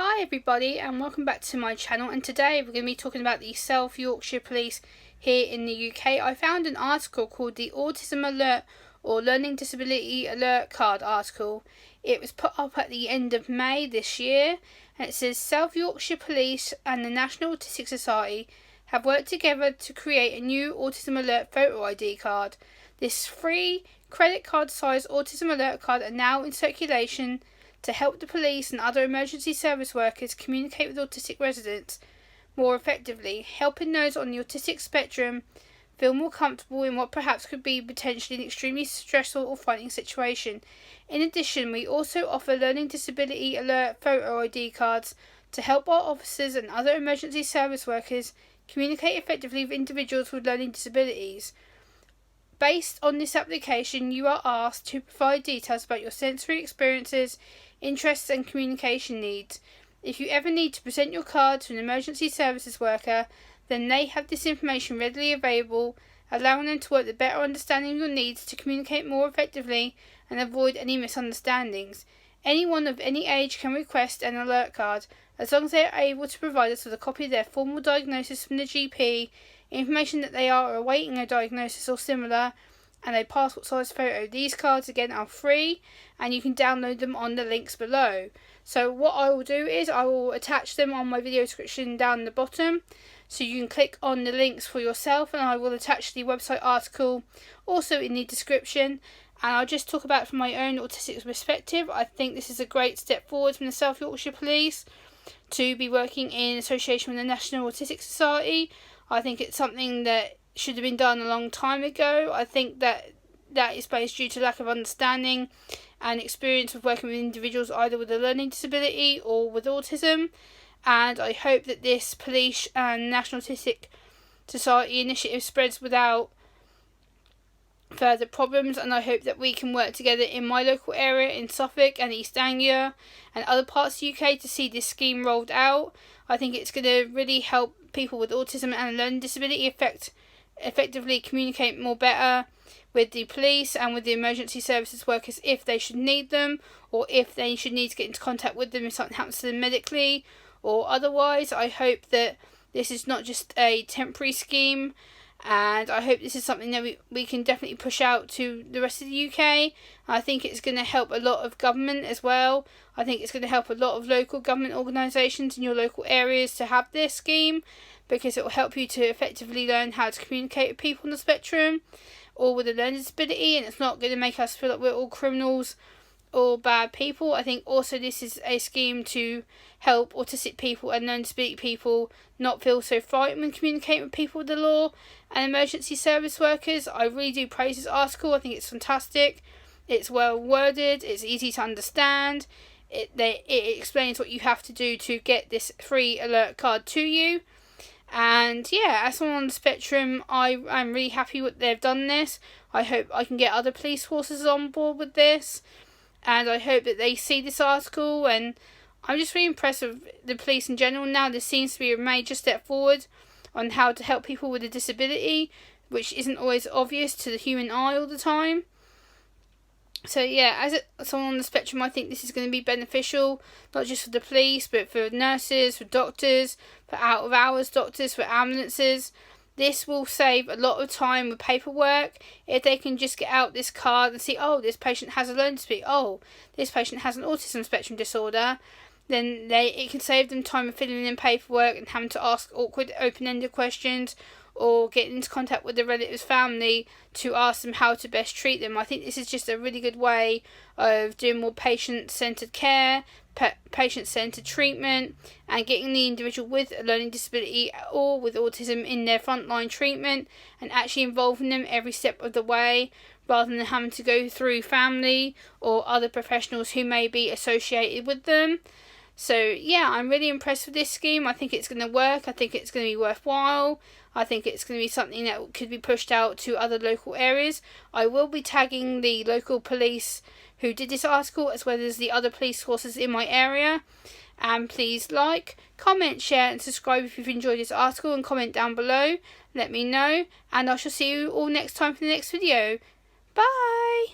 Hi everybody and welcome back to my channel, and today we're going to be talking about the South Yorkshire Police here in the UK. I found an article called the Autism Alert or Learning Disability Alert Card article. It was put up at the end of May this year, and it says South Yorkshire Police and the National Autistic Society have worked together to create a new Autism Alert photo ID card. This free credit card sized Autism Alert card are now in circulation to help the police and other emergency service workers communicate with autistic residents more effectively, helping those on the autistic spectrum feel more comfortable in what perhaps could be potentially an extremely stressful or frightening situation. In addition, we also offer Learning Disability Alert photo ID cards to help our officers and other emergency service workers communicate effectively with individuals with learning disabilities. Based on this application, you are asked to provide details about your sensory experiences, interests and communication needs. If you ever need to present your card to an emergency services worker, then they have this information readily available, allowing them to work the better understanding of your needs to communicate more effectively and avoid any misunderstandings. Anyone of any age can request an alert card, as long as they are able to provide us with a copy of their formal diagnosis from the GP, information that they are awaiting a diagnosis or similar, and a passport size photo. These cards again are free and you can download them on the links below. So what I will do is I will attach them on my video description down the bottom, so you can click on the links for yourself, and I will attach the website article also in the description. And I'll just talk about it from my own autistic perspective. I think this is a great step forward from the South Yorkshire Police to be working in association with the National Autistic Society. I think it's something that should have been done a long time ago. I think that is based due to lack of understanding and experience of working with individuals either with a learning disability or with autism. And I hope that this Police and National Autistic Society initiative spreads without further problems, and I hope that we can work together in my local area in Suffolk and East Anglia and other parts of the UK to see this scheme rolled out. I think it's going to really help people with autism and learning disability effectively communicate more better with the police and with the emergency services workers if they should need them, or if they should need to get into contact with them if something happens to them medically or otherwise. I hope that this is not just a temporary scheme, and I hope this is something that we can definitely push out to the rest of the UK. I think it's going to help a lot of government as well. I think it's going to help a lot of local government organisations in your local areas to have this scheme, because it will help you to effectively learn how to communicate with people on the spectrum or with a learning disability, and it's not going to make us feel like we're all criminals or bad people. I think also this is a scheme to help autistic people and learning disability people not feel so frightened when communicating with people with the law and emergency service workers. I really do praise this article. I think it's fantastic. It's well worded, it's easy to understand. It explains what you have to do to get this free alert card to you. And yeah, as someone on the spectrum, I'm really happy with they've done this. I hope I can get other police forces on board with this, and I hope that they see this article. And I'm just really impressed with the police in general now. This seems to be a major step forward on how to help people with a disability, which isn't always obvious to the human eye all the time. So yeah, as someone on the spectrum, I think this is going to be beneficial, not just for the police, but for nurses, for doctors, for out-of-hours doctors, for ambulances. This will save a lot of time with paperwork if they can just get out this card and see, oh, this patient has a learning disability, oh, this patient has an autism spectrum disorder. Then it can save them time of filling in paperwork and having to ask awkward open-ended questions, or getting into contact with the relative's family to ask them how to best treat them. I think this is just a really good way of doing more patient-centred care, patient-centred treatment, and getting the individual with a learning disability or with autism in their frontline treatment and actually involving them every step of the way, rather than having to go through family or other professionals who may be associated with them. So yeah, I'm really impressed with this scheme. I think it's going to work. I think it's going to be worthwhile. I think it's going to be something that could be pushed out to other local areas. I will be tagging the local police who did this article, as well as the other police forces in my area. And please like, comment, share and subscribe if you've enjoyed this article, and comment down below. Let me know, and I shall see you all next time for the next video. Bye!